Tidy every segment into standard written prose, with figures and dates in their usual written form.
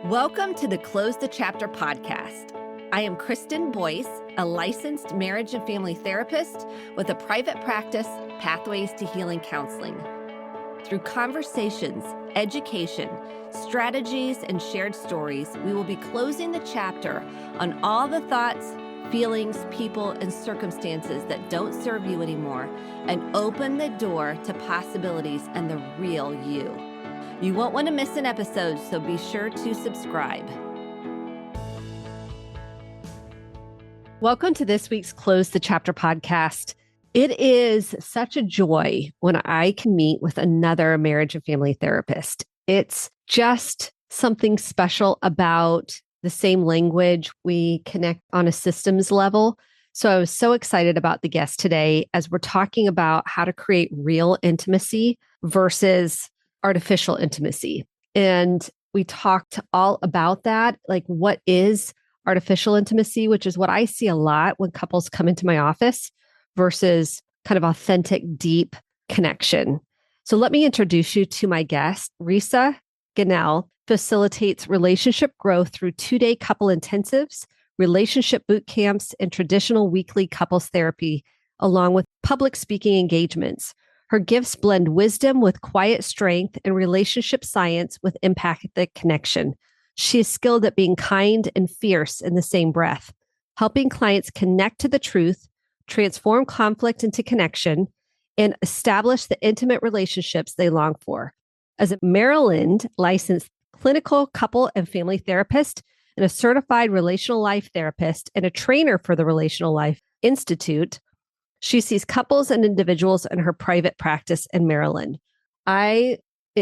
Welcome to the Close the Chapter podcast. I am Kristen Boyce, a licensed marriage and family therapist with a private practice, Pathways to Healing Counseling. Through conversations, education, strategies, and shared stories, we will be closing the chapter on all the thoughts, feelings, people, and circumstances that don't serve you anymore and open the door to possibilities and the real you. You won't want to miss an episode, so be sure to subscribe. Welcome to this week's Close the Chapter podcast. It is such a joy when I can meet with another marriage and family therapist. It's just something special about the same language. We connect on a systems level. So I was so excited about the guest today as we're talking about how to create real intimacy versus artificial intimacy. And we talked all about that, like what is artificial intimacy, which is what I see a lot when couples come into my office versus kind of authentic, deep connection. So let me introduce you to my guest. Risa Ganel facilitates relationship growth through 2-day couple intensives, relationship boot camps, and traditional weekly couples therapy, along with public speaking engagements. Her gifts blend wisdom with quiet strength and relationship science with empathic connection. She is skilled at being kind and fierce in the same breath, helping clients connect to the truth, transform conflict into connection, and establish the intimate relationships they long for. As a Maryland licensed clinical couple and family therapist and a certified relational life therapist and a trainer for the Relational Life Institute, she sees couples and individuals in her private practice in Maryland. I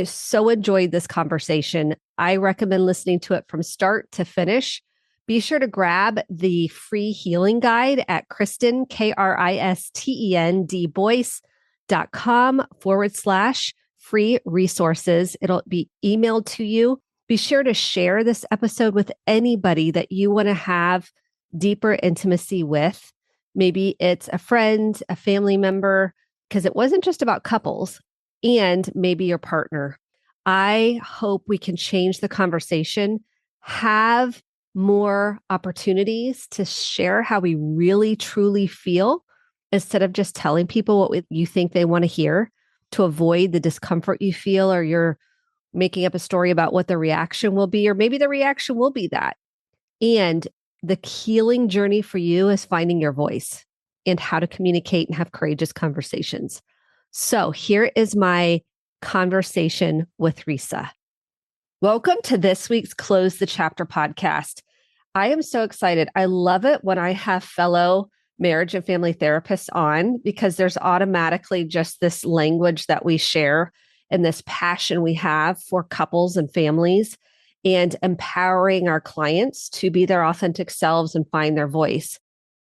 so enjoyed this conversation. I recommend listening to it from start to finish. Be sure to grab the free healing guide at Kristen, KRISTEN, Boyce.com/free resources. It'll be emailed to you. Be sure to share this episode with anybody that you want to have deeper intimacy with. Maybe it's a friend, a family member, because it wasn't just about couples, and maybe your partner. I hope we can change the conversation, have more opportunities to share how we really, truly feel instead of just telling people what you think they want to hear to avoid the discomfort you feel, or you're making up a story about what the reaction will be, or maybe the reaction will be that. And the healing journey for you is finding your voice and how to communicate and have courageous conversations. So here is my conversation with Risa. Welcome to this week's Close the Chapter podcast. I am so excited. I love it when I have fellow marriage and family therapists on, because there's automatically just this language that we share and this passion we have for couples and families and empowering our clients to be their authentic selves and find their voice.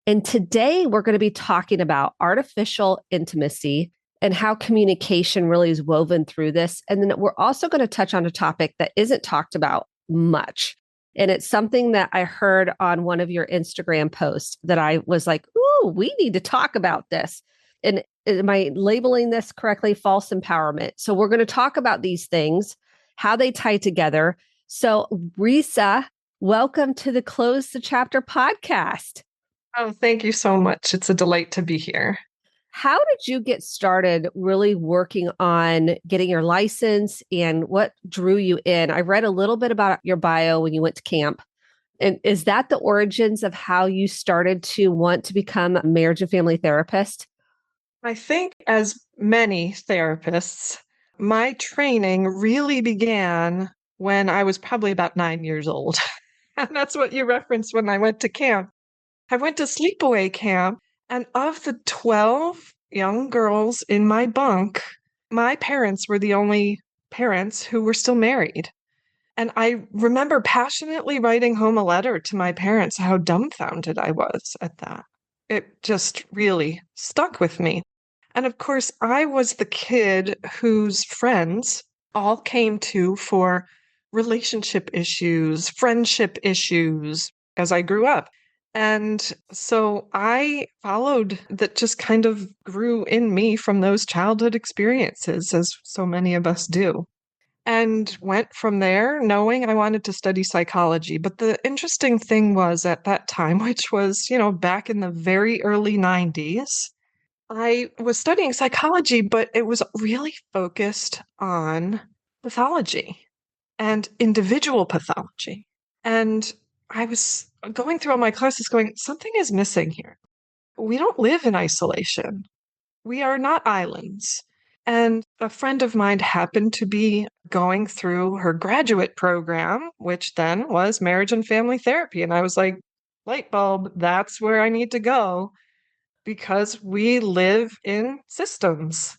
And today we're going to be talking about artificial intimacy and how communication really is woven through this. And then we're also going to touch on a topic that isn't talked about much. And it's something that I heard on one of your Instagram posts that I was like, ooh, we need to talk about this. And am I labeling this correctly? False empowerment. So we're going to talk about these things, how they tie together. So Risa, welcome to the Close the Chapter podcast. Oh, thank you so much. It's a delight to be here. How did you get started really working on getting your license, and what drew you in? I read a little bit about your bio when you went to camp. And is that the origins of how you started to want to become a marriage and family therapist? I think, as many therapists, my training really began when I was probably about 9 years old. And that's what you referenced when I went to camp. I went to sleepaway camp, and of the 12 young girls in my bunk, my parents were the only parents who were still married. And I remember passionately writing home a letter to my parents how dumbfounded I was at that. It just really stuck with me. And of course, I was the kid whose friends all came to for relationship issues, friendship issues as I grew up. And so I followed that, just kind of grew in me from those childhood experiences, as so many of us do. and went from there knowing I wanted to study psychology. But the interesting thing was at that time, which was, back in the very early 90s, I was studying psychology, but it was really focused on pathology and individual pathology. And I was going through all my classes going, something is missing here. We don't live in isolation. We are not islands. And a friend of mine happened to be going through her graduate program, which then was marriage and family therapy. And I was like, light bulb, that's where I need to go because we live in systems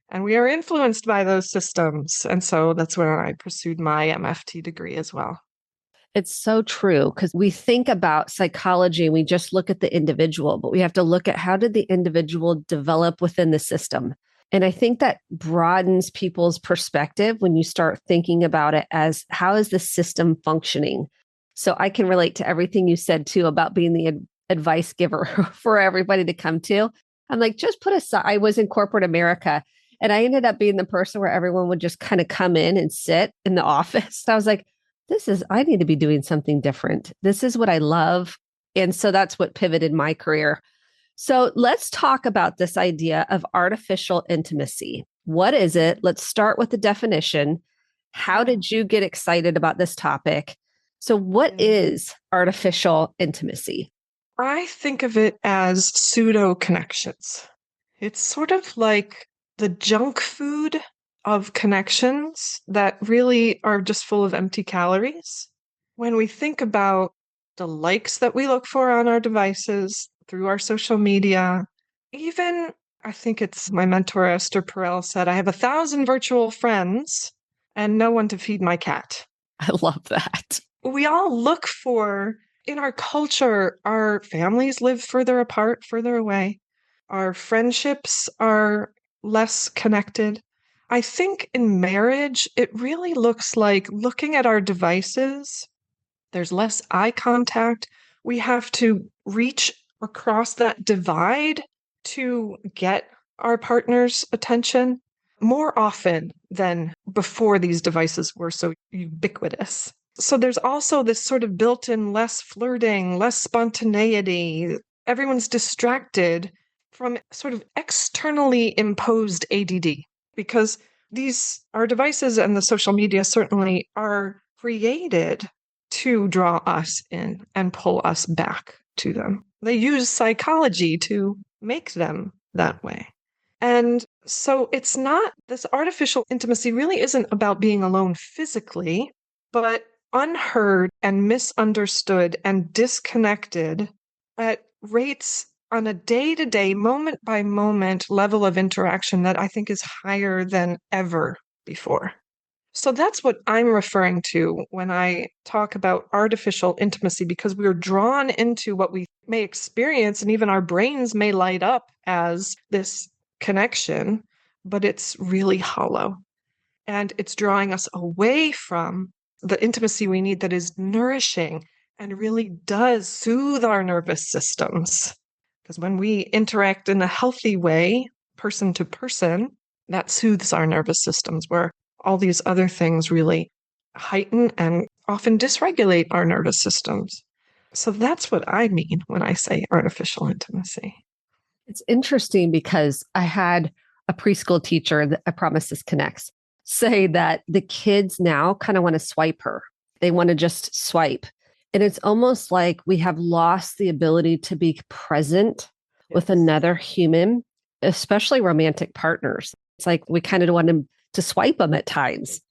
and we are influenced by those systems. And so that's where I pursued my MFT degree as well. It's so true because we think about psychology and we just look at the individual, but we have to look at how did the individual develop within the system. And I think that broadens people's perspective when you start thinking about it as how is the system functioning? So I can relate to everything you said too about being the advice giver for everybody to come to. I'm like, just put aside, I was in corporate America and I ended up being the person where everyone would just kind of come in and sit in the office. I was like, I need to be doing something different. This is what I love. And so that's what pivoted my career. So let's talk about this idea of artificial intimacy. What is it? Let's start with the definition. How did you get excited about this topic? So, what is artificial intimacy? I think of it as pseudo connections. It's sort of like the junk food of connections that really are just full of empty calories. When we think about the likes that we look for on our devices, through our social media, even I think it's my mentor Esther Perel said, I have 1,000 virtual friends and no one to feed my cat. I love that. We all look for, in our culture, our families live further apart, further away. Our friendships are less connected. I think in marriage, it really looks like looking at our devices. There's less eye contact. We have to reach across that divide to get our partner's attention more often than before these devices were so ubiquitous. So there's also this sort of built-in less flirting, less spontaneity. Everyone's distracted from sort of externally imposed ADD because our devices and the social media certainly are created to draw us in and pull us back to them. They use psychology to make them that way. And so it's not, this artificial intimacy really isn't about being alone physically, but unheard and misunderstood and disconnected at rates on a day-to-day, moment-by-moment level of interaction that I think is higher than ever before. So that's what I'm referring to when I talk about artificial intimacy, because we're drawn into what we may experience, and even our brains may light up as this connection, but it's really hollow. And it's drawing us away from the intimacy we need that is nourishing and really does soothe our nervous systems. Because when we interact in a healthy way, person to person, that soothes our nervous systems, where all these other things really heighten and often dysregulate our nervous systems. So that's what I mean when I say artificial intimacy. It's interesting because I had a preschool teacher that I promise this connects say that the kids now kind of want to swipe her. They want to just swipe. And it's almost like we have lost the ability to be present with another human, especially romantic partners. It's like we kind of want them to swipe them at times.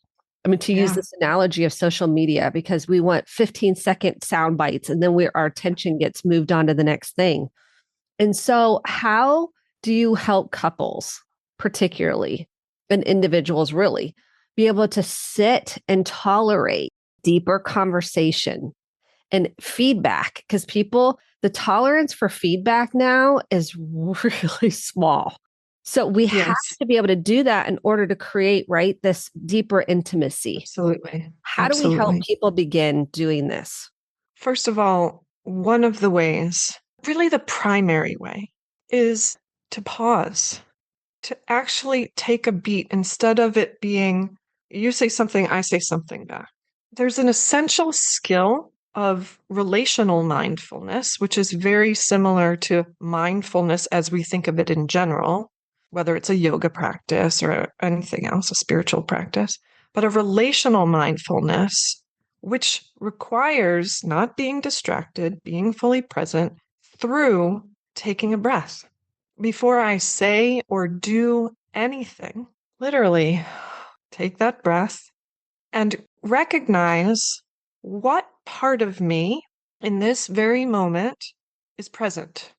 I mean, to use this analogy of social media, because we want 15-second sound bites and then our attention gets moved on to the next thing. And so, how do you help couples, particularly, and individuals really, be able to sit and tolerate deeper conversation and feedback? Because the tolerance for feedback now is really small. So we have to be able to do that in order to create, right, this deeper intimacy. Absolutely. How do we help people begin doing this? First of all, one of the ways, really the primary way, is to pause, to actually take a beat instead of it being You say something, I say something back. There's an essential skill of relational mindfulness, which is very similar to mindfulness as we think of it in general, whether it's a yoga practice or anything else, a spiritual practice, but a relational mindfulness, which requires not being distracted, being fully present through taking a breath. Before I say or do anything, literally take that breath and recognize what part of me in this very moment is present.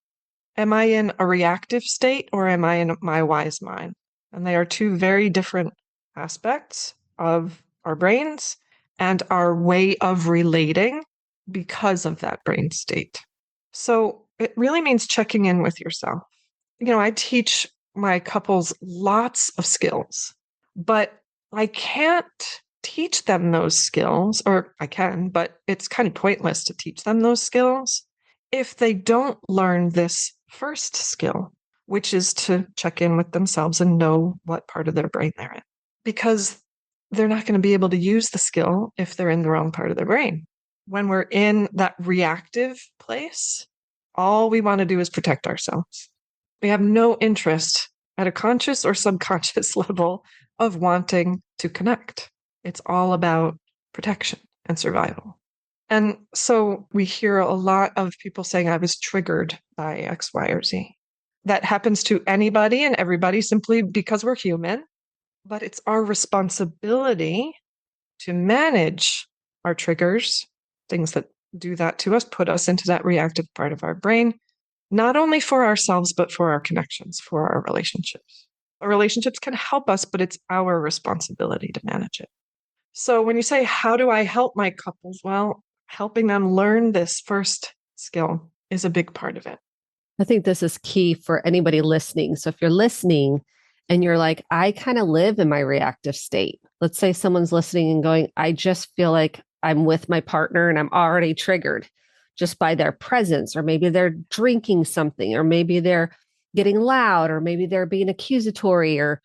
Am I in a reactive state or am I in my wise mind? And they are two very different aspects of our brains and our way of relating because of that brain state. So it really means checking in with yourself. I teach my couples lots of skills, but I can't teach them those skills, or I can, but it's kind of pointless to teach them those skills if they don't learn this first skill, which is to check in with themselves and know what part of their brain they're in. Because they're not going to be able to use the skill if they're in the wrong part of their brain. When we're in that reactive place, all we want to do is protect ourselves. We have no interest at a conscious or subconscious level of wanting to connect. It's all about protection and survival. And so we hear a lot of people saying, I was triggered by X, Y, or Z. That happens to anybody and everybody simply because we're human, but it's our responsibility to manage our triggers, things that do that to us, put us into that reactive part of our brain, not only for ourselves, but for our connections, for our relationships. Our relationships can help us, but it's our responsibility to manage it. So when you say, how do I help my couples? Well, helping them learn this first skill is a big part of it. I think this is key for anybody listening. So if you're listening and you're like, I kind of live in my reactive state. Let's say someone's listening and going, I just feel like I'm with my partner and I'm already triggered just by their presence, or maybe they're drinking something, or maybe they're getting loud, or maybe they're being accusatory or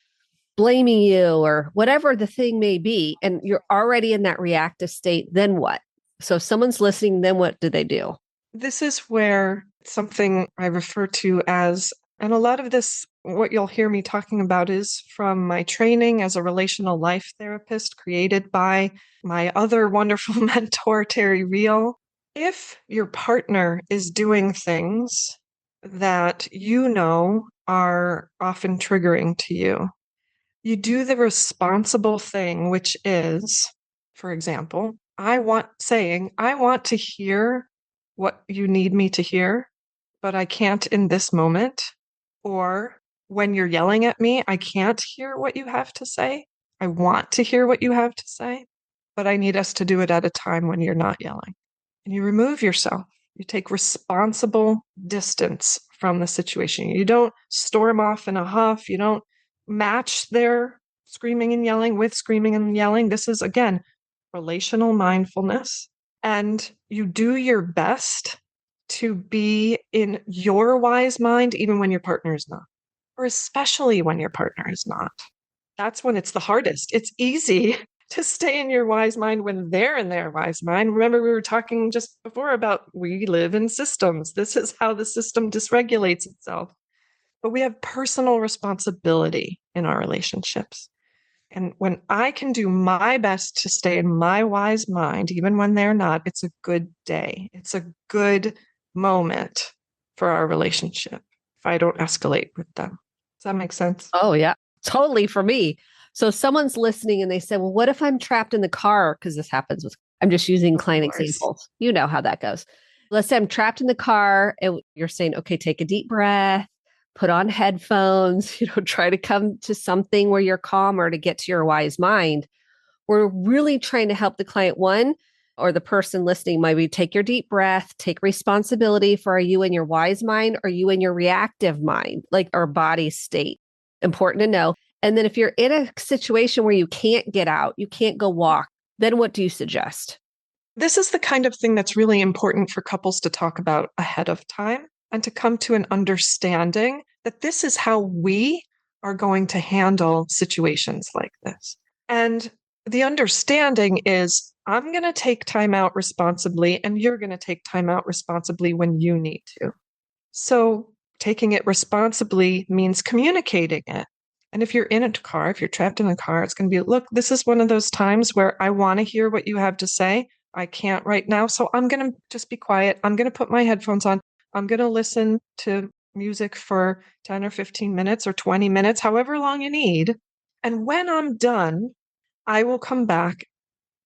blaming you, or whatever the thing may be. And you're already in that reactive state. Then what? So if someone's listening, then what do they do? This is where something I refer to as, and a lot of this, what you'll hear me talking about, is from my training as a relational life therapist created by my other wonderful mentor, Terry Real. If your partner is doing things that you know are often triggering to you, you do the responsible thing, which is, for example, I want to hear what you need me to hear, but I can't in this moment. Or when you're yelling at me, I can't hear what you have to say. I want to hear what you have to say, but I need us to do it at a time when you're not yelling. And you remove yourself. You take responsible distance from the situation. You don't storm off in a huff. You don't match their screaming and yelling with screaming and yelling. This is, again, relational mindfulness. And you do your best to be in your wise mind, even when your partner is not, or especially when your partner is not. That's when it's the hardest. It's easy to stay in your wise mind when they're in their wise mind. Remember, we were talking just before about we live in systems. This is how the system dysregulates itself. But we have personal responsibility in our relationships. And when I can do my best to stay in my wise mind, even when they're not, it's a good day. It's a good moment for our relationship if I don't escalate with them. Does that make sense? Oh, yeah, totally for me. So someone's listening and they say, well, what if I'm trapped in the car? Because this happens with, I'm just using Of client course. examples. You know how that goes. Let's say I'm trapped in the car and you're saying, okay, take a deep breath, put on headphones, try to come to something where you're calmer to get to your wise mind. We're really trying to help the client, one, or the person listening, maybe take your deep breath, take responsibility for, are you in your wise mind? Or are you in your reactive mind, like our body state? Important to know. And then if you're in a situation where you can't get out, you can't go walk, then what do you suggest? This is the kind of thing that's really important for couples to talk about ahead of time and to come to an understanding that this is how we are going to handle situations like this. And the understanding is I'm going to take time out responsibly, and you're going to take time out responsibly when you need to. So taking it responsibly means communicating it. And if you're in a car, if you're trapped in a car, it's going to be, look, this is one of those times where I want to hear what you have to say. I can't right now. So I'm going to just be quiet. I'm going to put my headphones on. I'm going to listen to music for 10 or 15 minutes or 20 minutes, however long you need. And when I'm done, I will come back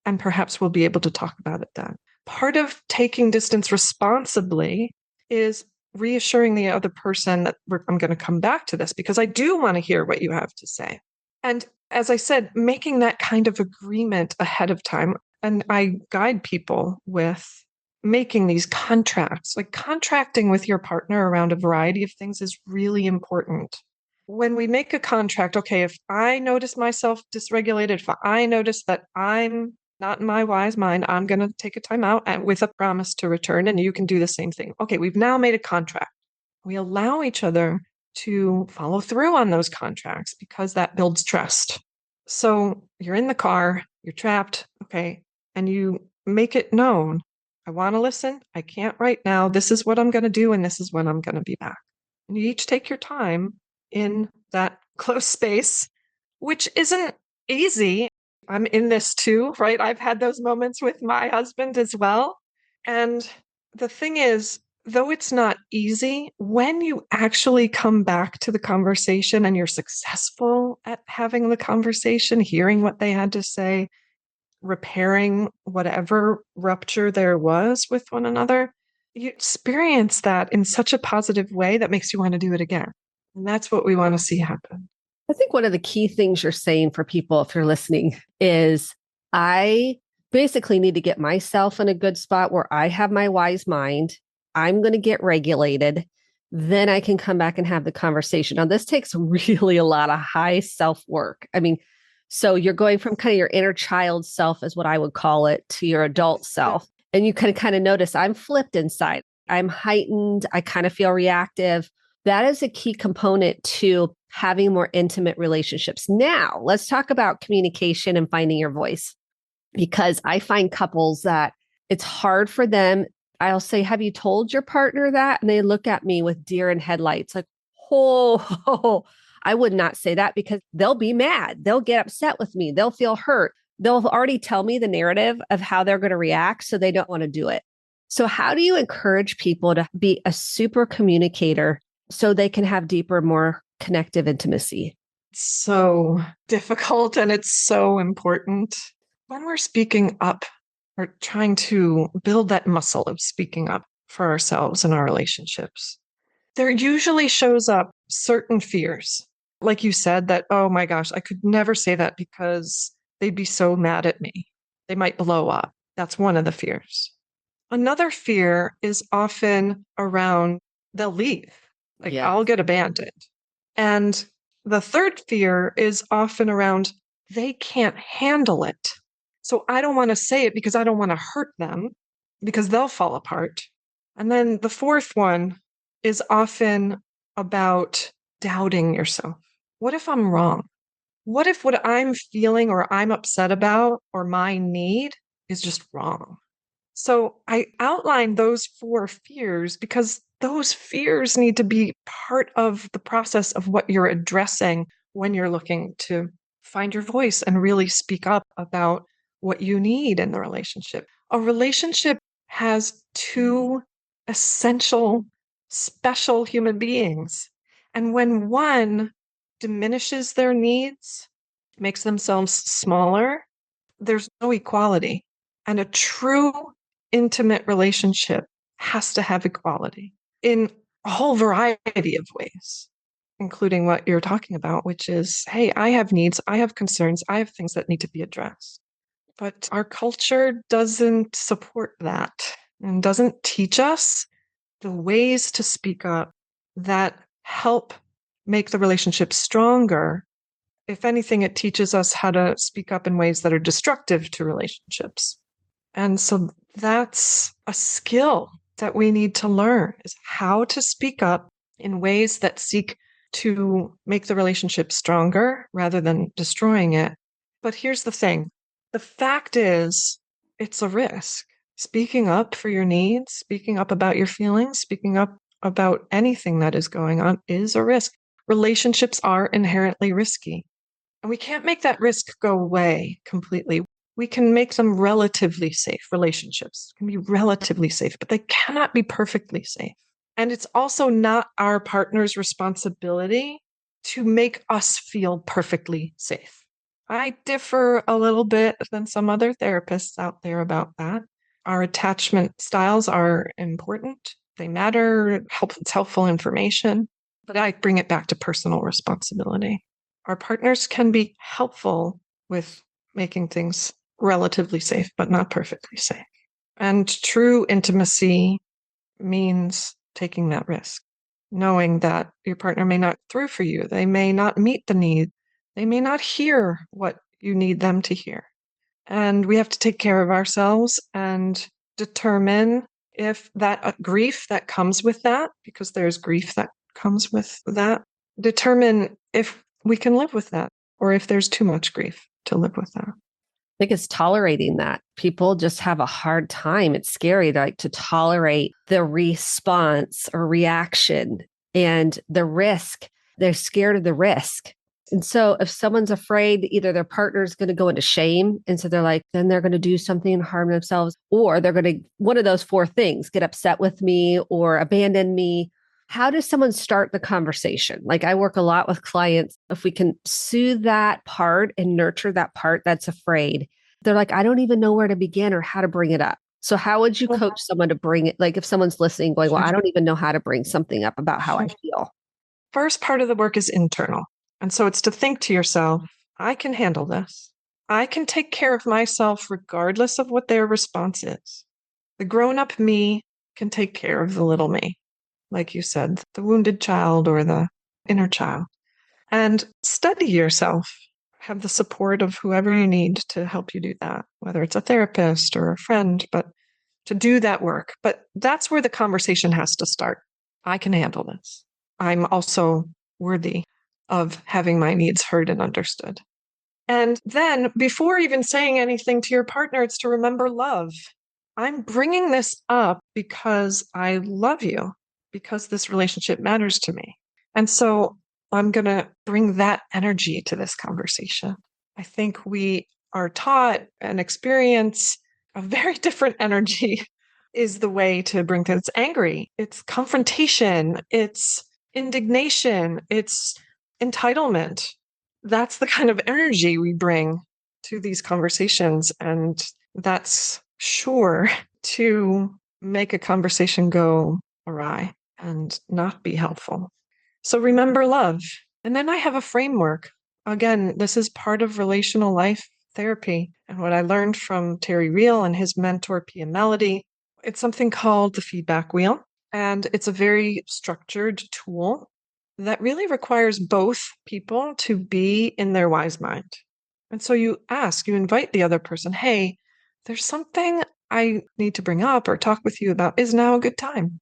and perhaps we'll be able to talk about it then. Part of taking distance responsibly is reassuring the other person that I'm going to come back to this because I do want to hear what you have to say. And as I said, making that kind of agreement ahead of time. And I guide people with making these contracts, like contracting with your partner around a variety of things is really important. When we make a contract, okay, if I notice myself dysregulated, if I notice that I'm not in my wise mind, I'm going to take a time out and with a promise to return, and you can do the same thing. Okay, we've now made a contract. We allow each other to follow through on those contracts because that builds trust. So you're in the car, you're trapped, okay, and you make it known. I want to listen. I can't right now. This is what I'm going to do, and this is when I'm going to be back. And you each take your time in that close space, which isn't easy. I'm in this too, right? I've had those moments with my husband as well. And the thing is, though it's not easy, when you actually come back to the conversation and you're successful at having the conversation, hearing what they had to say, repairing whatever rupture there was with one another, you experience that in such a positive way that makes you want to do it again. And that's what we want to see happen. I think one of the key things you're saying for people, if you're listening, is I basically need to get myself in a good spot where I have my wise mind. I'm going to get regulated. Then I can come back and have the conversation. Now, this takes really a lot of high self work. I mean, so you're going from kind of your inner child self, is what I would call it, to your adult self. And you can kind of notice I'm flipped inside. I'm heightened. I kind of feel reactive. That is a key component to having more intimate relationships. Now, let's talk about communication and finding your voice, because I find couples that it's hard for them. I'll say, have you told your partner that? And they look at me with deer in headlights, like, oh, I would not say that because they'll be mad. They'll get upset with me. They'll feel hurt. They'll already tell me the narrative of how they're going to react. So they don't want to do it. So, how do you encourage people to be a super communicator so they can have deeper, more connective intimacy? So difficult and it's so important. When we're speaking up or trying to build that muscle of speaking up for ourselves and our relationships, there usually shows up certain fears. Like you said, that, oh my gosh, I could never say that because they'd be so mad at me. They might blow up. That's one of the fears. Another fear is often around they'll leave, like Yeah. I'll get abandoned. And the third fear is often around they can't handle it. So I don't want to say it because I don't want to hurt them because they'll fall apart. And then the fourth one is often about doubting yourself. What if I'm wrong? What if what I'm feeling or I'm upset about or my need is just wrong? So I outlined those four fears because those fears need to be part of the process of what you're addressing when you're looking to find your voice and really speak up about what you need in the relationship. A relationship has two essential, special human beings. And when one diminishes their needs, makes themselves smaller, there's no equality. And a true intimate relationship has to have equality in a whole variety of ways, including what you're talking about, which is, hey, I have needs, I have concerns, I have things that need to be addressed. But our culture doesn't support that and doesn't teach us the ways to speak up that help make the relationship stronger. If anything, it teaches us how to speak up in ways that are destructive to relationships. And so that's a skill that we need to learn, is how to speak up in ways that seek to make the relationship stronger rather than destroying it. But here's the thing. The fact is, it's a risk. Speaking up for your needs, speaking up about your feelings, speaking up about anything that is going on is a risk. Relationships are inherently risky. And we can't make that risk go away completely. We can make them relatively safe. Relationships can be relatively safe, but they cannot be perfectly safe. And it's also not our partner's responsibility to make us feel perfectly safe. I differ a little bit than some other therapists out there about that. Our attachment styles are important. They matter. It's helpful information, but I bring it back to personal responsibility. Our partners can be helpful with making things relatively safe, but not perfectly safe. And true intimacy means taking that risk, knowing that your partner may not through for you. They may not meet the need. They may not hear what you need them to hear. And we have to take care of ourselves and determine if that grief that comes with that, because there's grief that comes with that, determine if we can live with that or if there's too much grief to live with that. I think it's tolerating that. People just have a hard time. It's scary to tolerate the response or reaction and the risk. They're scared of the risk. And so if someone's afraid either their partner is going to go into shame, and so they're like, then they're going to do something and harm themselves, or they're going to, one of those four things, get upset with me or abandon me. How does someone start the conversation? Like, I work a lot with clients. If we can soothe that part and nurture that part that's afraid, they're like, I don't even know where to begin or how to bring it up. So how would you coach someone to bring it? Like if someone's listening going, well, I don't even know how to bring something up about how I feel. First part of the work is internal. And so it's to think to yourself, I can handle this. I can take care of myself regardless of what their response is. The grown-up me can take care of the little me. Like you said, the wounded child or the inner child. And study yourself. Have the support of whoever you need to help you do that, whether it's a therapist or a friend, but to do that work. But that's where the conversation has to start. I can handle this. I'm also worthy of having my needs heard and understood. And then before even saying anything to your partner, it's to remember love. I'm bringing this up because I love you, because this relationship matters to me. And so I'm going to bring that energy to this conversation. I think we are taught and experience a very different energy is the way to bring things. It's angry, it's confrontation, it's indignation, it's entitlement. That's the kind of energy we bring to these conversations. And that's sure to make a conversation go awry and not be helpful. So remember love. And then I have a framework. Again, this is part of relational life therapy. And what I learned from Terry Real and his mentor, Pia Melody, it's something called the feedback wheel. And it's a very structured tool that really requires both people to be in their wise mind. And so you invite the other person, hey, there's something I need to bring up or talk with you about. Is now a good time?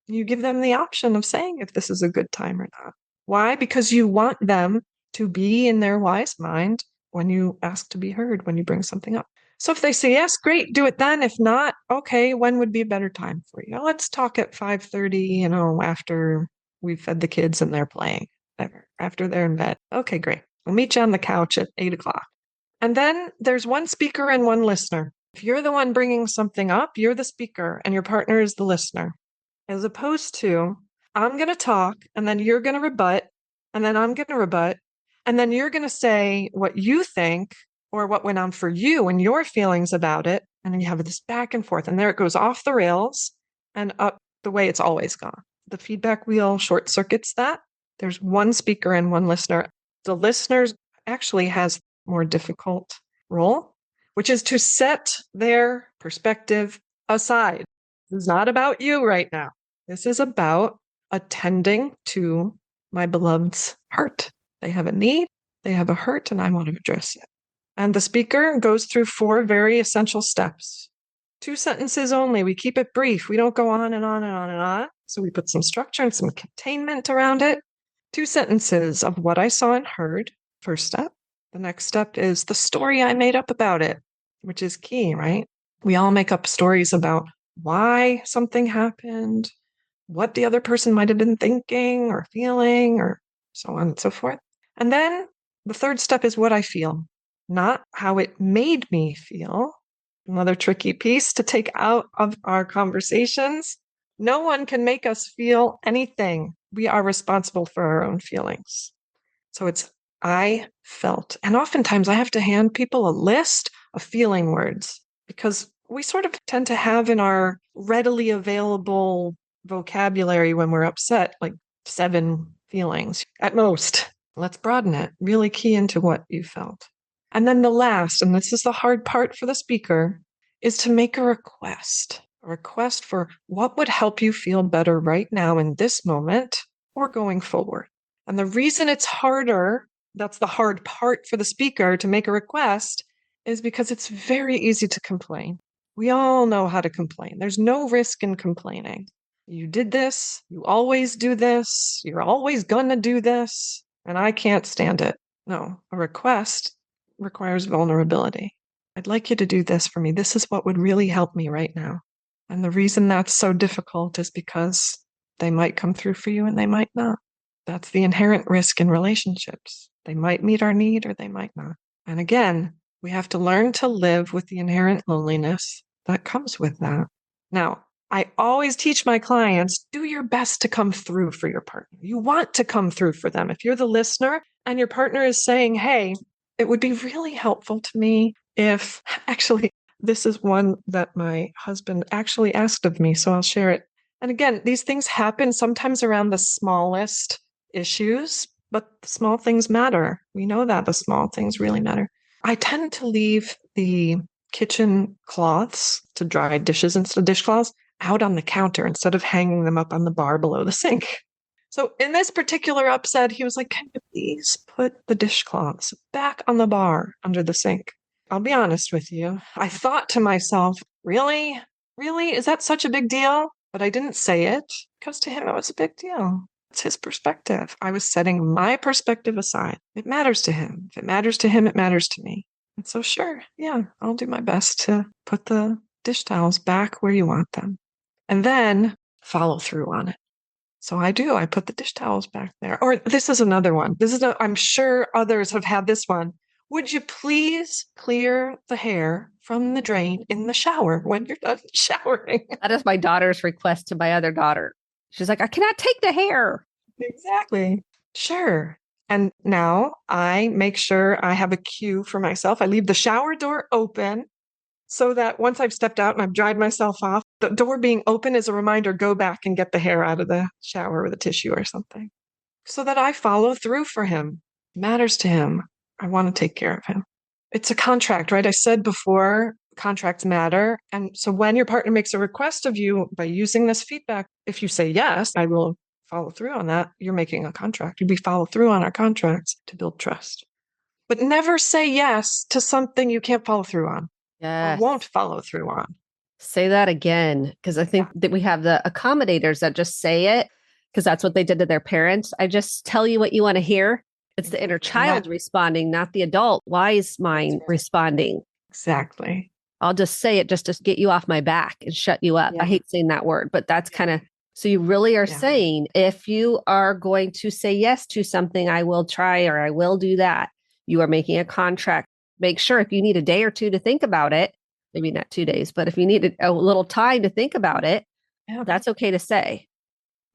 You give them the option of saying if this is a good time or not. Why? Because you want them to be in their wise mind when you ask to be heard, when you bring something up. So if they say yes, great, do it then. If not, okay, when would be a better time for you? Let's talk at 5:30, after we've fed the kids and they're playing, after they're in bed. Okay, great. I'll meet you on the couch at 8:00. And then there's one speaker and one listener. If you're the one bringing something up, you're the speaker and your partner is the listener. As opposed to, I'm going to talk and then you're going to rebut and then I'm going to rebut and then you're going to say what you think or what went on for you and your feelings about it. And then you have this back and forth and there it goes off the rails and up the way it's always gone. The feedback wheel short circuits that. There's one speaker and one listener. The listener actually has more difficult role, which is to set their perspective aside. This is not about you right now. This is about attending to my beloved's heart. They have a need, they have a hurt, and I want to address it. And the speaker goes through 4 very essential steps. 2 sentences only. We keep it brief. We don't go on and on and on and on. So we put some structure and some containment around it. 2 sentences of what I saw and heard. First step. The next step is the story I made up about it. which is key, right? We all make up stories about why something happened, what the other person might have been thinking or feeling, or so on and so forth. And then the third step is what I feel, not how it made me feel. Another tricky piece to take out of our conversations. No one can make us feel anything. We are responsible for our own feelings. So it's I felt. And oftentimes I have to hand people a list of feeling words because we sort of tend to have in our readily available vocabulary when we're upset, like 7 feelings at most. Let's broaden it, really key into what you felt. And then the last, and this is the hard part for the speaker, is to make a request for what would help you feel better right now in this moment or going forward. And the reason it's harder, that's the hard part for the speaker to make a request, is because it's very easy to complain. We all know how to complain. There's no risk in complaining. You did this, you always do this, you're always gonna do this, and I can't stand it. No, a request requires vulnerability. I'd like you to do this for me. This is what would really help me right now. And the reason that's so difficult is because they might come through for you and they might not. That's the inherent risk in relationships. They might meet our need or they might not. And again, we have to learn to live with the inherent loneliness that comes with that. Now, I always teach my clients, do your best to come through for your partner. You want to come through for them. If you're the listener and your partner is saying, hey, it would be really helpful to me if actually, this is one that my husband actually asked of me, so I'll share it. And again, these things happen sometimes around the smallest issues, but the small things matter. We know that the small things really matter. I tend to leave the kitchen cloths to dry dishes instead of dishcloths out on the counter instead of hanging them up on the bar below the sink. So in this particular upset, he was like, can you please put the dishcloths back on the bar under the sink? I'll be honest with you. I thought to myself, really? Really? Is that such a big deal? But I didn't say it because to him it was a big deal. It's his perspective. I was setting my perspective aside. It matters to him. If it matters to him, it matters to me. And so, sure, yeah, I'll do my best to put the dish towels back where you want them. And then follow through on it. So I do. I put the dish towels back there. Or this is another one. I'm sure others have had this one. Would you please clear the hair from the drain in the shower when you're done showering? That is my daughter's request to my other daughter. She's like, I cannot take the hair. Exactly. Sure. And now I make sure I have a cue for myself. I leave the shower door open so that once I've stepped out and I've dried myself off, the door being open is a reminder, go back and get the hair out of the shower with a tissue or something. So that I follow through for him. It matters to him. I want to take care of him. It's a contract, right? I said before, contracts matter. And so when your partner makes a request of you by using this feedback, if you say, yes, I will follow through on that, you're making a contract. We follow through on our contracts to build trust. But never say yes to something you can't follow through on or Yes. won't follow through on. Say that again, because I think that we have the accommodators that just say it because that's what they did to their parents. I just tell you what you want to hear. It's the inner child responding, not the adult wise mind responding. Exactly. I'll just say it just to get you off my back and shut you up. I hate saying that word, but that's kind of, so you really are saying if you are going to say yes to something, I will try or I will do that. You are making a contract. Make sure if you need a day or two to think about it, maybe not 2 days, but if you need a little time to think about it, that's okay to say.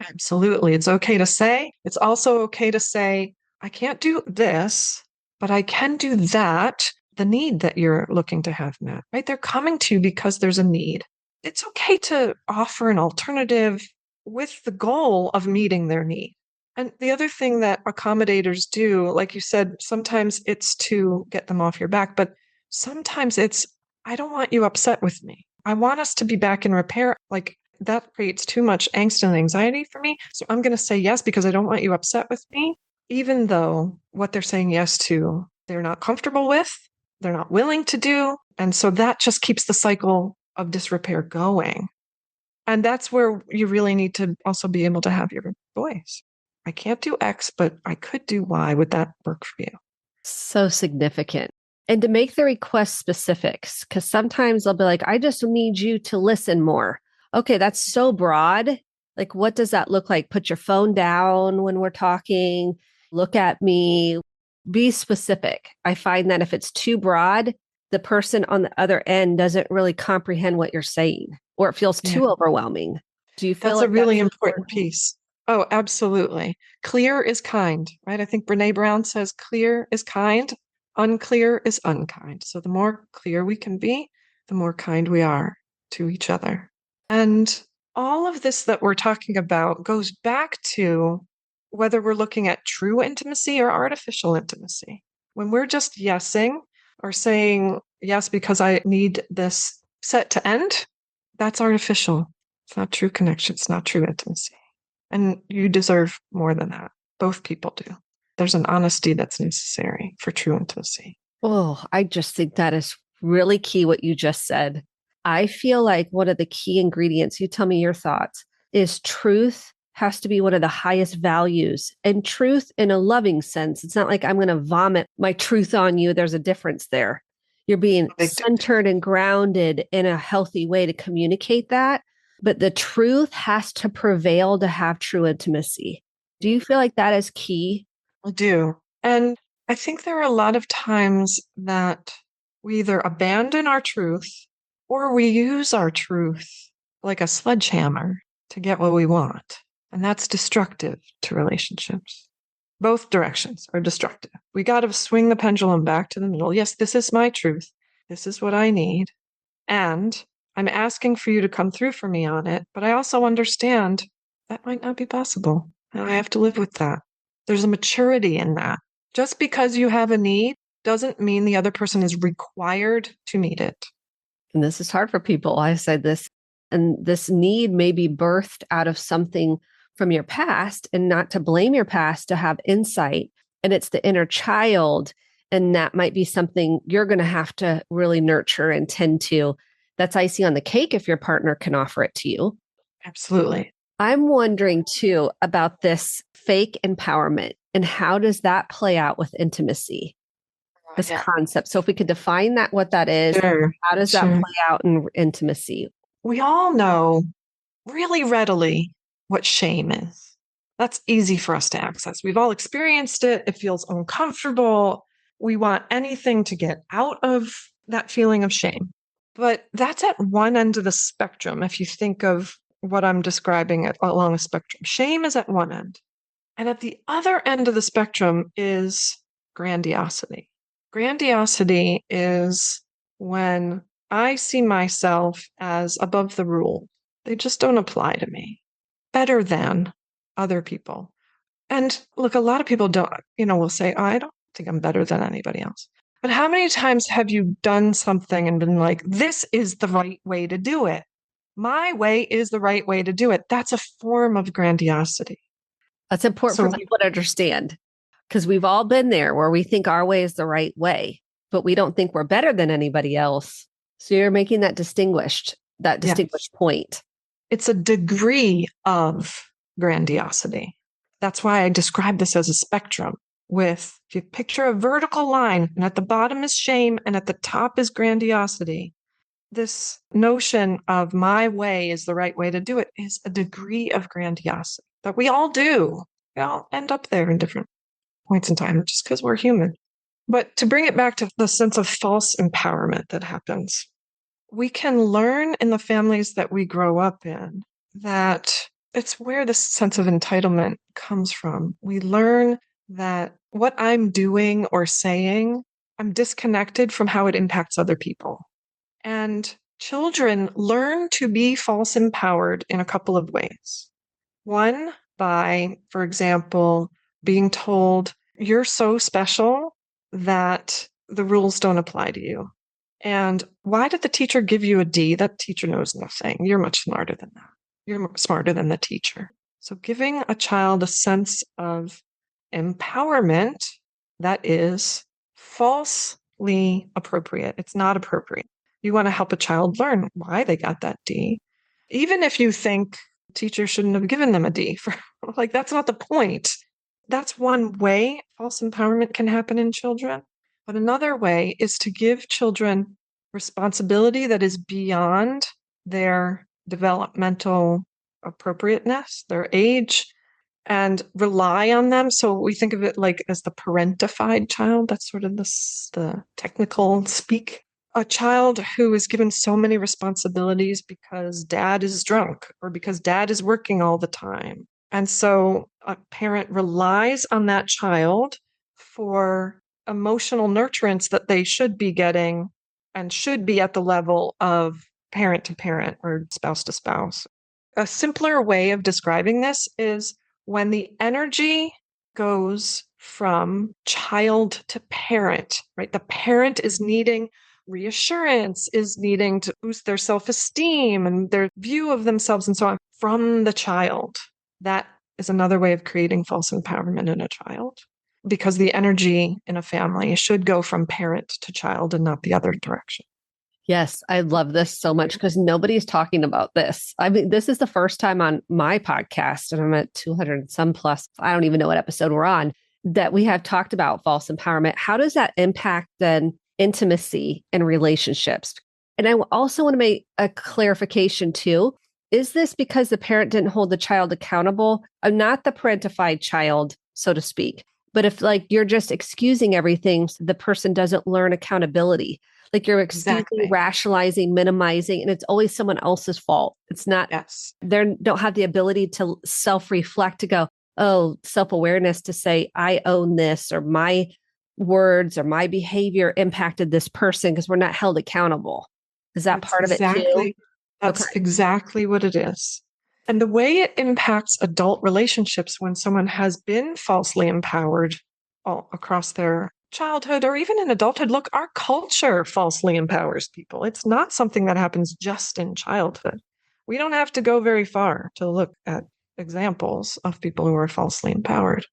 Absolutely. It's okay to say. It's also okay to say, I can't do this, but I can do that, the need that you're looking to have met, right? They're coming to you because there's a need. It's okay to offer an alternative with the goal of meeting their need. And the other thing that accommodators do, like you said, sometimes it's to get them off your back, but sometimes it's, I don't want you upset with me. I want us to be back in repair. Like that creates too much angst and anxiety for me. So I'm going to say yes because I don't want you upset with me, even though what they're saying yes to, they're not comfortable with, they're not willing to do. And so that just keeps the cycle of disrepair going. And that's where you really need to also be able to have your voice. I can't do X, but I could do Y. Would that work for you? So significant. And to make the request specifics, because sometimes they'll be like, I just need you to listen more. Okay, that's so broad. Like, what does that look like? Put your phone down when we're talking, look at me, be specific. I find that if it's too broad, the person on the other end doesn't really comprehend what you're saying, or it feels Yeah. too overwhelming. Do you feel That's a like really that's important important? piece. Oh, absolutely. Clear is kind, right? I think Brene Brown says clear is kind, unclear is unkind. So the more clear we can be, the more kind we are to each other. And all of this that we're talking about goes back to whether we're looking at true intimacy or artificial intimacy. When we're just yesing or saying yes because I need this set to end, that's artificial. It's not true connection. It's not true intimacy. And you deserve more than that. Both people do. There's an honesty that's necessary for true intimacy. Oh, I just think that is really key what you just said. I feel like one of the key ingredients, you tell me your thoughts, is truth has to be one of the highest values, and truth in a loving sense. It's not like I'm going to vomit my truth on you. There's a difference there. You're being A big difference. centered and grounded in a healthy way to communicate that. But the truth has to prevail to have true intimacy. Do you feel like that is key? I do. And I think there are a lot of times that we either abandon our truth or we use our truth like a sledgehammer to get what we want. And that's destructive to relationships. Both directions are destructive. We got to swing the pendulum back to the middle. Yes, this is my truth. This is what I need. And I'm asking for you to come through for me on it. But I also understand that might not be possible. And I have to live with that. There's a maturity in that. Just because you have a need doesn't mean the other person is required to meet it. And this is hard for people. I said this, and this need may be birthed out of something from your past, and not to blame your past, to have insight. And it's the inner child. And that might be something you're going to have to really nurture and tend to. That's icing on the cake if your partner can offer it to you. Absolutely. I'm wondering too about this fake empowerment, and how does that play out with intimacy? This Yeah. concept. So if we could define that, what that is, Sure. how does that Sure. play out in intimacy? We all know really readily what shame is. That's easy for us to access. We've all experienced it. It feels uncomfortable. We want anything to get out of that feeling of shame. But that's at one end of the spectrum. If you think of what I'm describing along a spectrum, shame is at one end. And at the other end of the spectrum is grandiosity. Grandiosity is when I see myself as above the rule. They just don't apply to me. Better than other people. And look, a lot of people don't, will say, oh, I don't think I'm better than anybody else. But how many times have you done something and been like, this is the right way to do it? My way is the right way to do it. That's a form of grandiosity. That's important for So, people to understand, because we've all been there where we think our way is the right way, but we don't think we're better than anybody else. So you're making that yeah, distinguished point. it's a degree of grandiosity. That's why I describe this as a spectrum. With, if you picture a vertical line, and at the bottom is shame, and at the top is grandiosity, this notion of my way is the right way to do it is a degree of grandiosity that we all do. We all end up there in different points in time just because we're human. But to bring it back to the sense of false empowerment that happens, we can learn in the families that we grow up in that it's where this sense of entitlement comes from. We learn that what I'm doing or saying, I'm disconnected from how it impacts other people. And children learn to be false empowered in a couple of ways. One, by, for example, being told, you're so special that the rules don't apply to you. And why did the teacher give you a D? That teacher knows nothing. You're much smarter than that. You're smarter than the teacher. So giving a child a sense of empowerment that is falsely appropriate. It's not appropriate. You want to help a child learn why they got that D. Even if you think teacher shouldn't have given them a D for like that's not the point. That's one way false empowerment can happen in children. But another way is to give children responsibility that is beyond their developmental appropriateness, their age, and rely on them. So we think of it like as the parentified child. That's sort of the technical speak. A child who is given so many responsibilities because dad is drunk or because dad is working all the time. And so a parent relies on that child for emotional nurturance that they should be getting and should be at the level of parent to parent or spouse to spouse. A simpler way of describing this is when the energy goes from child to parent, right? The parent is needing reassurance, is needing to boost their self-esteem and their view of themselves and so on from the child. That is another way of creating false empowerment in a child because the energy in a family should go from parent to child and not the other direction. Yes, I love this so much because nobody's talking about this. I mean, this is the first time on my podcast, and I'm at 200 and some plus. I don't even know what episode we're on, that we have talked about false empowerment. How does that impact then intimacy and relationships? And I also want to make a clarification too. Is this because the parent didn't hold the child accountable? I'm not the parentified child, so to speak. But if like you're just excusing everything, so the person doesn't learn accountability. Like you're excusing, Exactly. rationalizing, minimizing, and it's always someone else's fault. It's not, Yes. they don't have the ability to self-reflect, to go, oh, self-awareness to say, I own this, or my words or my behavior impacted this person because we're not held accountable. Is that That's part of it too? exactly Okay. that's exactly what it is. And the way it impacts adult relationships when someone has been falsely empowered all across their childhood or even in adulthood. Look, our culture falsely empowers people. It's not something that happens just in childhood. We don't have to go very far to look at examples of people who are falsely empowered.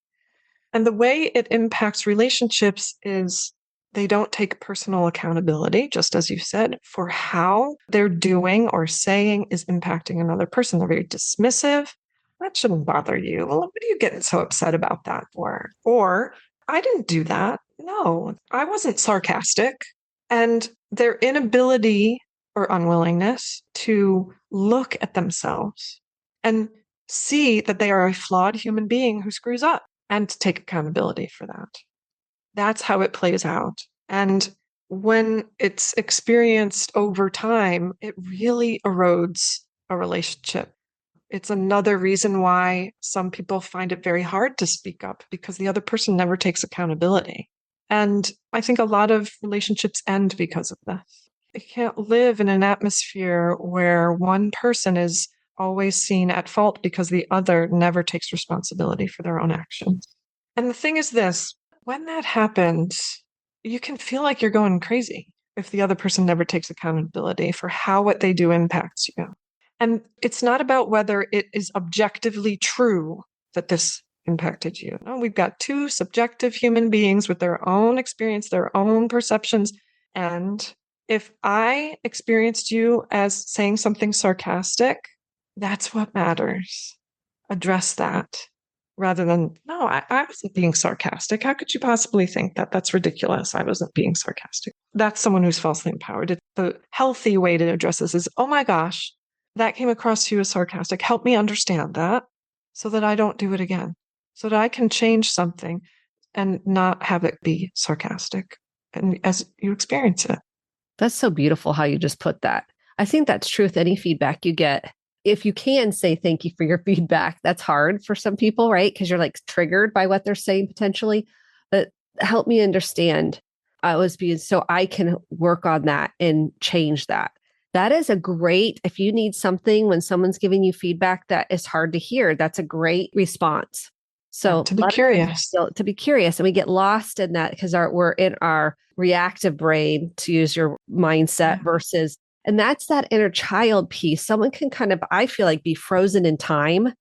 And the way it impacts relationships is they don't take personal accountability, just as you said, for how they're doing or saying is impacting another person. They're very dismissive. That shouldn't bother you. Well, what are you getting so upset about that for? Or, I didn't do that. No, I wasn't sarcastic. And their inability or unwillingness to look at themselves and see that they are a flawed human being who screws up and to take accountability for that. That's how it plays out. And when it's experienced over time, it really erodes a relationship. It's another reason why some people find it very hard to speak up because the other person never takes accountability. And I think a lot of relationships end because of this. You can't live in an atmosphere where one person is always seen at fault because the other never takes responsibility for their own actions. And the thing is this, when that happens, you can feel like you're going crazy if the other person never takes accountability for how what they do impacts you. And it's not about whether it is objectively true that this impacted you. No, we've got two subjective human beings with their own experience, their own perceptions. And if I experienced you as saying something sarcastic, that's what matters. Address that rather than, no, I wasn't being sarcastic. How could you possibly think that? That's ridiculous. I wasn't being sarcastic. That's someone who's falsely empowered. The healthy way to address this is, oh my gosh, that came across to you as sarcastic. Help me understand that so that I don't do it again, so that I can change something and not have it be sarcastic and as you experience it. That's so beautiful how you just put that. I think that's true with any feedback you get. If you can say thank you for your feedback, that's hard for some people, right? Because you're like triggered by what they're saying potentially. But help me understand. I was being so I can work on that and change that. That is a great, if you need something when someone's giving you feedback that is hard to hear, that's a great response. So To a be lot of times curious. to be curious, and we get lost in that because we're in our reactive brain, to use your mindset, Yeah. versus, and that's that inner child piece. Someone can kind of, I feel like, be frozen in time,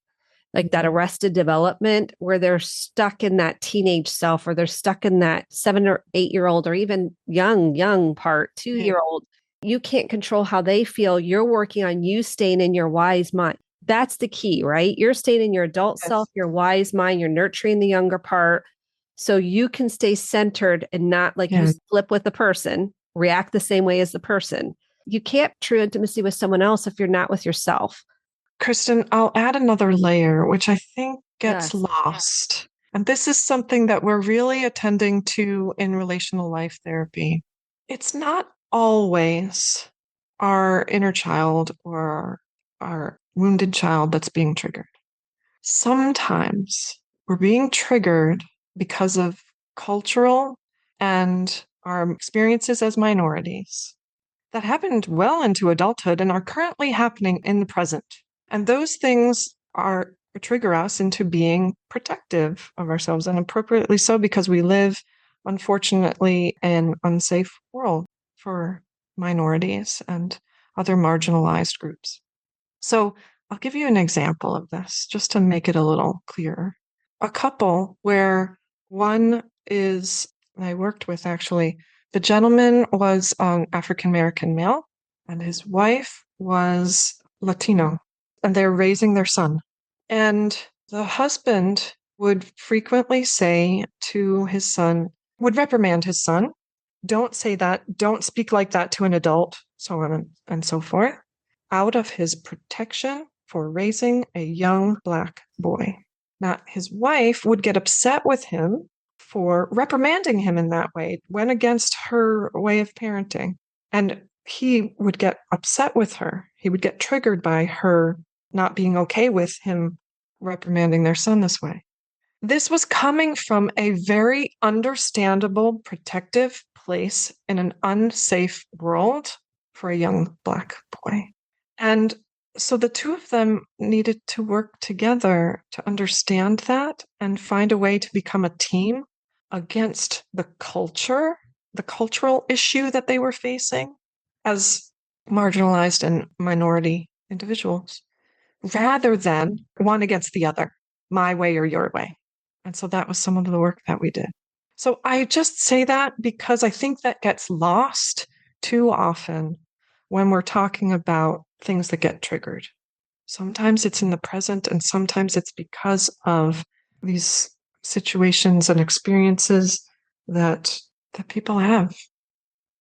like that arrested development where they're stuck in that teenage self, or they're stuck in that 7 or 8 year old, or even young part, 2 year old. You can't control how they feel. You're working on you staying in your wise mind. That's the key, right? You're staying in your adult self, Yes. your wise mind, you're nurturing the younger part. So you can stay centered and not like you flip with the person, react the same way as the person. You can't true intimacy with someone else if you're not with yourself. Kristen, I'll add another layer, which I think gets Yes. lost. And this is something that we're really attending to in relational life therapy. It's not always our inner child or our wounded child that's being triggered. Sometimes we're being triggered because of cultural and our experiences as minorities that happened well into adulthood and are currently happening in the present. And those things are trigger us into being protective of ourselves, and appropriately so, because we live, unfortunately, in an unsafe world for minorities and other marginalized groups. So I'll give you an example of this just to make it a little clearer. A couple where one is, I worked with actually, the gentleman was an African American male and his wife was Latino, and they're raising their son. And the husband would frequently say to his son, would reprimand his son, don't say that, don't speak like that to an adult, so on and so forth, out of his protection for raising a young Black boy. Now, his wife would get upset with him for reprimanding him in that way, went against her way of parenting. And he would get upset with her. He would get triggered by her not being okay with him reprimanding their son this way. This was coming from a very understandable, protective place in an unsafe world for a young Black boy. And so the two of them needed to work together to understand that and find a way to become a team against the cultural issue that they were facing as marginalized and minority individuals, rather than one against the other, my way or your way. And so that was some of the work that we did. So I just say that because I think that gets lost too often when we're talking about things that get triggered. Sometimes it's in the present, and sometimes it's because of these situations and experiences that people have.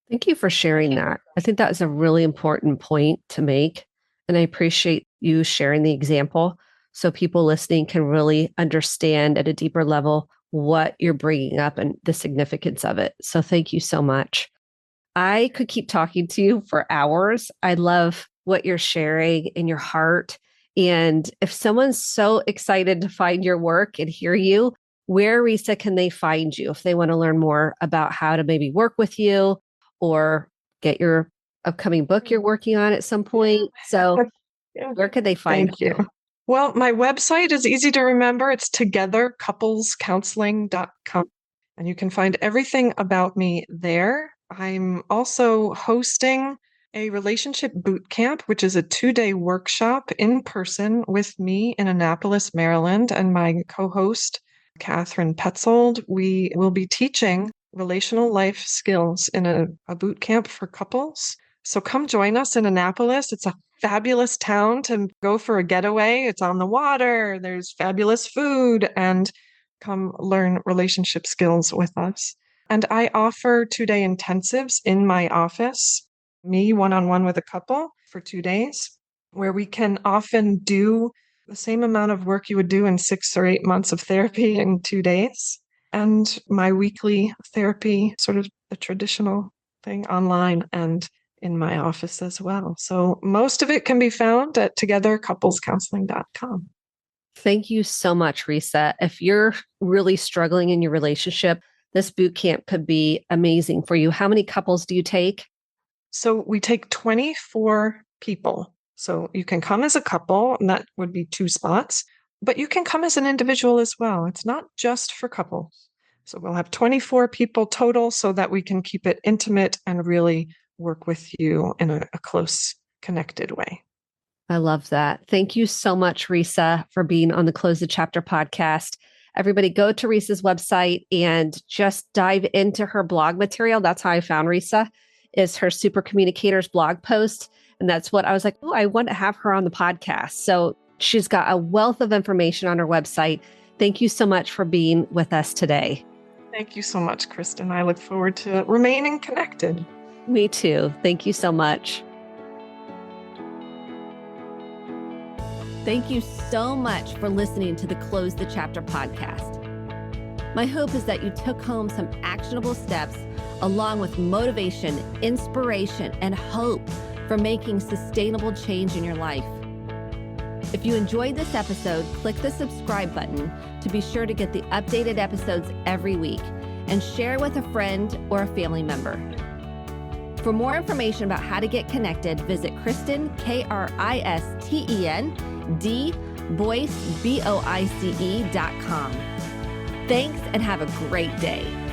Thank you for sharing that. I think that is a really important point to make. And I appreciate you sharing the example so people listening can really understand at a deeper level what you're bringing up and the significance of it. So thank you so much. I could keep talking to you for hours. I love what you're sharing in your heart. And if someone's so excited to find your work and hear you, where, Risa, can they find you if they want to learn more about how to maybe work with you or get your upcoming book you're working on at some point? So, where could they find you? Well, my website is easy to remember. It's togethercouplescounseling.com. And you can find everything about me there. I'm also hosting a relationship boot camp, which is a 2-day workshop in person with me in Annapolis, Maryland, and my co-host, Catherine Petzold. We will be teaching relational life skills in a boot camp for couples. So come join us in Annapolis. It's a fabulous town to go for a getaway. It's on the water. There's fabulous food, and come learn relationship skills with us. And I offer 2-day intensives in my office, me one-on-one with a couple for 2 days, where we can often do the same amount of work you would do in 6 or 8 months of therapy in 2 days. And my weekly therapy, sort of the traditional thing, online and in my office as well. So most of it can be found at togethercouplescounseling.com. Thank you so much, Risa. If you're really struggling in your relationship, this boot camp could be amazing for you. How many couples do you take? So we take 24 people. So you can come as a couple, and that would be 2 spots, but you can come as an individual as well. It's not just for couples. So we'll have 24 people total so that we can keep it intimate and really work with you in a close, connected way. I love that. Thank you so much, Risa, for being on the Close the Chapter podcast. Everybody go to Risa's website and just dive into her blog material. That's how I found Risa, is her Super Communicators blog post. And that's what I was like, oh, I want to have her on the podcast. So she's got a wealth of information on her website. Thank you so much for being with us today. Thank you so much, Kristen. I look forward to remaining connected. Me too. Thank you so much. Thank you so much for listening to the Close the Chapter podcast. My hope is that you took home some actionable steps along with motivation, inspiration, and hope for making sustainable change in your life. If you enjoyed this episode, click the subscribe button to be sure to get the updated episodes every week and share with a friend or a family member. For more information about how to get connected, visit Kristen, Kristen, Boyce, Boice.com. Thanks and have a great day.